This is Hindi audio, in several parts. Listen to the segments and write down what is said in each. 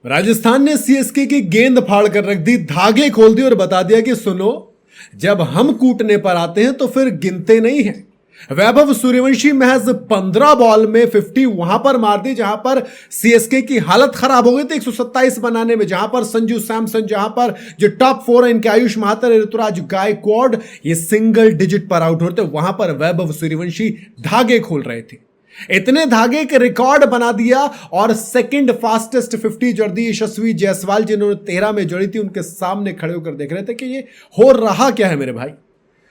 राजस्थान ने सीएसके की गेंद फाड़ कर रख दी, धागे खोल दिए और बता दिया कि सुनो, जब हम कूटने पर आते हैं तो फिर गिनते नहीं हैं। वैभव सूर्यवंशी महज 15 बॉल में 50 वहां पर मार दी जहां पर सीएसके की हालत खराब हो गई थी 127 बनाने में, जहां पर संजू सैमसन, जहां पर जो टॉप 4 है इनके आयुष महातर, ऋतुराज गायकवाड़ ये सिंगल डिजिट पर आउट होते, वहां पर वैभव सूर्यवंशी धागे खोल रहे थे। इतने धागे के रिकॉर्ड बना दिया और सेकंड फास्टेस्ट 50 जड़ दी यशस्वी जायसवाल, जिन्होंने 13 में जड़ी थी, उनके सामने खड़े होकर देख रहे थे कि ये हो रहा क्या है मेरे भाई।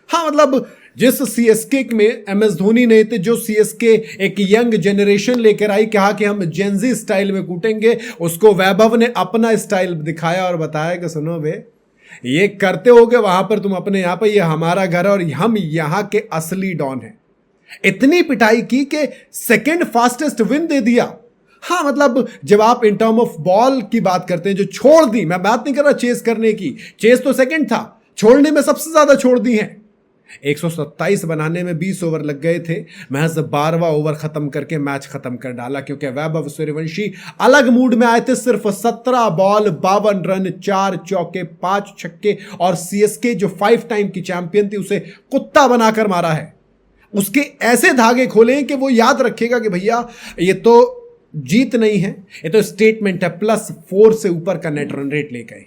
हाँ, मतलब जिस सीएसके में एमएस धोनी नहीं थे, जो सीएसके एक यंग जनरेशन लेकर आई, कहा कि हम जेनजी स्टाइल में कूटेंगे, उसको वैभव ने अपना स्टाइल दिखाया और बताया कि सुनो बे, ये करते होगे वहां पर तुम अपने यहां पर, ये हमारा घर है और हम यहां के असली डॉन हैं। इतनी पिटाई की कि सेकंड फास्टेस्ट विन दे दिया। हाँ, मतलब जब आप इन टर्म ऑफ बॉल की बात करते हैं, जो छोड़ दी, मैं बात नहीं कर रहा चेस करने की, चेस तो सेकंड था, छोड़ने में सबसे ज्यादा छोड़ दी हैं। 127 बनाने में 20 ओवर लग गए थे, महज 12वां ओवर खत्म करके मैच खत्म कर डाला, क्योंकि वैभव सूर्यवंशी अलग मूड में आए थे। सिर्फ 17 बॉल 52 रन, 4 चौके 5 छक्के, और सीएसके जो 5 टाइम की चैंपियन थी उसे कुत्ता बनाकर मारा है। उसके ऐसे धागे खोले कि वो याद रखेगा कि भैया ये तो जीत नहीं है, ये तो स्टेटमेंट है, +4 से ऊपर का नेट रन रेट लेकर आए।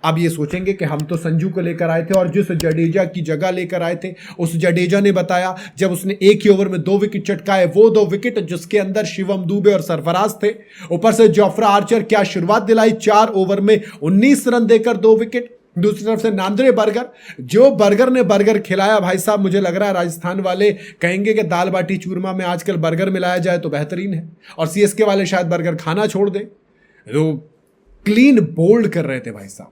अब ये सोचेंगे कि हम तो संजू को लेकर आए थे और जिस जडेजा की जगह लेकर आए थे, उस जडेजा ने बताया जब उसने एक ही ओवर में 2 विकेट चटकाए, वो 2 विकेट जिसके अंदर शिवम दुबे और सरफराज थे, ऊपर से जोफ्रा आर्चर, क्या शुरुआत दिलाई, 4 ओवर में 19 रन देकर 2 विकेट। दूसरी तरफ से नांद्रे बर्गर, जो बर्गर ने बर्गर खिलाया भाई साहब, मुझे लग रहा है राजस्थान वाले कहेंगे कि दाल बाटी चूरमा में आजकल बर्गर मिलाया जाए तो बेहतरीन है, और सीएसके वाले शायद बर्गर खाना छोड़ दें। तो क्लीन बोल्ड कर रहे थे भाई साहब।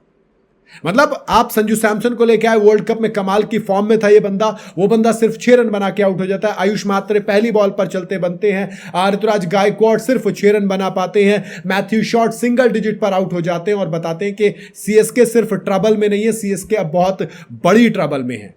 मतलब आप संजू सैमसन को लेके आए, वर्ल्ड कप में कमाल की फॉर्म में था ये बंदा, वो बंदा सिर्फ 6 रन बना के आउट हो जाता है। आयुष मात्रे पहली बॉल पर चलते बनते हैं, ऋतुराज गायकवाड़ सिर्फ 6 रन बना पाते हैं, मैथ्यू शॉर्ट सिंगल डिजिट पर आउट हो जाते हैं और बताते हैं कि सीएसके सिर्फ ट्रबल में नहीं है, सीएसके अब बहुत बड़ी ट्रबल में है।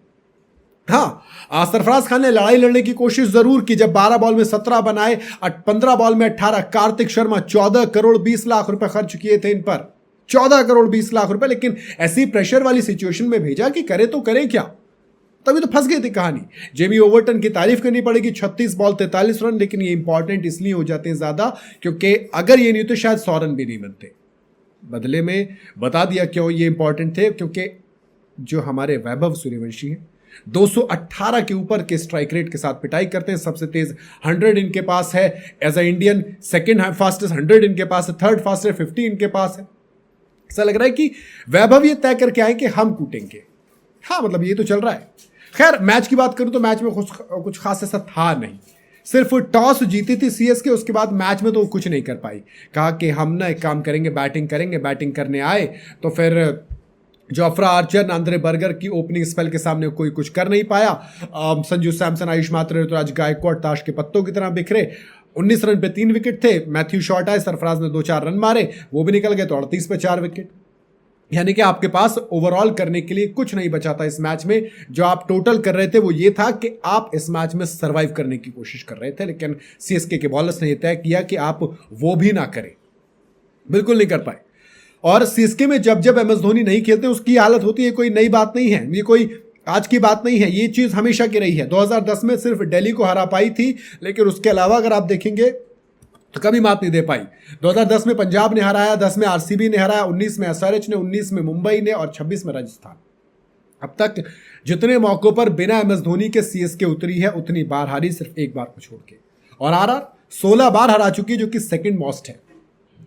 हाँ, सरफराज खान ने लड़ाई लड़ने की कोशिश जरूर की, जब 12 बॉल में 17 बनाए, 15 बॉल में 18। कार्तिक शर्मा 14 करोड़ 20 लाख रुपए खर्च किए थे इन पर, 14 करोड़ 20 लाख रुपए, लेकिन ऐसी प्रेशर वाली सिचुएशन में भेजा कि करे तो करे क्या, तभी तो फंस गई थी कहानी। जेमी ओवरटन की तारीफ करनी पड़ेगी, 36 बॉल 43 रन, लेकिन ये इंपॉर्टेंट इसलिए हो जाते हैं ज्यादा क्योंकि अगर ये नहीं तो शायद 100 रन भी नहीं बनते। बदले में बता दिया क्यों ये इंपॉर्टेंट थे, क्योंकि जो हमारे वैभव सूर्यवंशी हैं 218 के ऊपर के स्ट्राइक रेट के साथ पिटाई करते हैं। सबसे तेज 100 इनके पास है as a Indian, second fastest 100 इनके पास है, थर्ड फास्टेस्ट 50 इनके पास है। ऐसा लग रहा है कि वैभव ये तय करके आए कि हम कूटेंगे। हाँ, मतलब ये तो चल रहा है। खैर, मैच की बात करूं तो मैच में कुछ खास ऐसा था नहीं, सिर्फ टॉस जीती थी सीएसके, उसके बाद मैच में तो कुछ नहीं कर पाई। कहा कि हम ना एक काम करेंगे, बैटिंग करेंगे, बैटिंग करने आए तो फिर जोफ्रा आर्चर, नांद्रे बर्गर की ओपनिंग स्पेल के सामने कोई कुछ कर नहीं पाया। संजू सैमसन, आयुष मात्रे, ऋतुराज गायकवाड़ ताश के पत्तों की तरह बिखरे। 19 रन पे 3 विकेट थे, मैथ्यू शॉर्ट आए, सरफराज ने 2-4 रन मारे, वो भी निकल गए, तो 38 पे 4 विकेट। यानी कि आपके पास ओवरऑल करने के लिए कुछ नहीं बचा था इस मैच में। जो आप टोटल कर रहे थे वो ये था कि आप इस मैच में सर्वाइव करने की कोशिश कर रहे थे, लेकिन सीएसके के बॉलर्स ने यह तय किया कि आप वो भी ना करें, बिल्कुल नहीं कर पाए। और सीएसके में जब जब एमएस धोनी नहीं खेलते उसकी हालत होती है, कोई नई बात नहीं है, ये कोई आज की बात नहीं है, ये चीज हमेशा की रही है। 2010 में सिर्फ दिल्ली को हरा पाई थी, लेकिन उसके अलावा अगर आप देखेंगे तो कभी मात नहीं दे पाई। 2010 में पंजाब ने हराया, 10 में आरसीबी ने हराया, 19 में एसआरएच ने, 19 में मुंबई ने और 26 में राजस्थान। अब तक जितने मौकों पर बिना एमएस धोनी के सीएसके उतरी है उतनी बार हारी, सिर्फ एक बार को छोड़ के। और आरआर 16 बार हरा चुकी है, जो कि सेकंड मोस्ट है।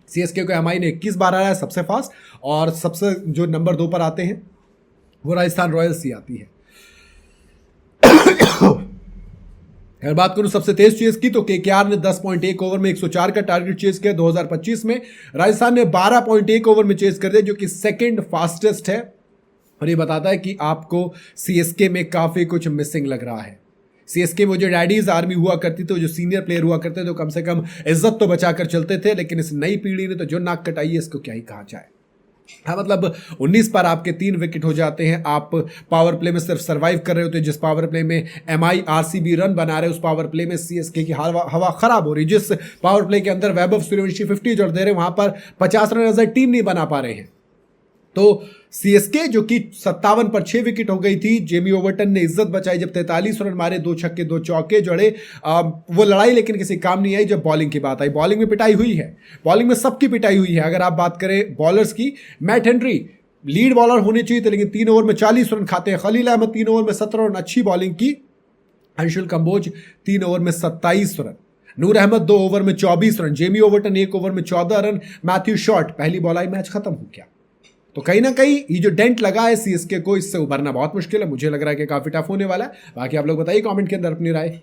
सीएसके को एमआई ने 21 बार हराया, सबसे फास्ट, और सबसे जो नंबर 2 पर आते हैं वो राजस्थान रॉयल्स ही आती है। अगर बात करूं सबसे तेज चेज की तो केकेआर ने 10.1 ओवर में 104 का टारगेट चेज किया 2025 में। राजस्थान ने 12.1 ओवर में चेज कर दिया, जो कि सेकंड फास्टेस्ट है। और ये बताता है कि आपको सीएसके में काफी कुछ मिसिंग लग रहा है। सीएसके में जो डैडीज आर्मी हुआ करती थी, जो सीनियर प्लेयर हुआ करते थे, तो कम से कम इज्जत तो बचाकर चलते थे, लेकिन इस नई पीढ़ी ने तो जो नाक कटाई है इसको क्या ही कहा जाए। हाँ, मतलब 19 पर आपके 3 विकेट हो जाते हैं। आप पावर प्ले में सिर्फ सर्वाइव कर रहे होते हैं। जिस पावर प्ले में एमआई आरसीबी रन बना रहे, उस पावर प्ले में सीएसके की हवा खराब हो रही। जिस पावर प्ले के अंदर वैभव सूर्यवंशी 50 जोड़ दे रहे, वहां पर 50 रन एज अ टीम नहीं बना पा रहे हैं। तो सीएसके जो कि 57 पर 6 विकेट हो गई थी, जेमी ओवर्टन ने इज्जत बचाई जब 43 रन मारे, 2 छक्के 2 चौके जड़े। वो लड़ाई लेकिन किसी काम नहीं आई जब बॉलिंग की बात आई। बॉलिंग में पिटाई हुई है, बॉलिंग में सबकी पिटाई हुई है। अगर आप बात करें बॉलर्स की, मैट हेनरी लीड बॉलर होने चाहिए थे, लेकिन 3 ओवर में 40 रन खाते हैं। खलील अहमद 3 ओवर में 17 रन, अच्छी बॉलिंग की। अंशुल कंबोज 3 ओवर में 27 रन। नूर अहमद 2 ओवर में 24 रन। जेमी ओवर्टन 1 ओवर में 14 रन। मैथ्यू शॉर्ट पहली बॉल आई, मैच खत्म हो गया। तो कहीं ना कहीं ये जो डेंट लगा है सीएसके को, इससे उभरना बहुत मुश्किल है। मुझे लग रहा है कि काफी टफ होने वाला है। बाकी आप लोग बताइए कमेंट के अंदर अपनी राय।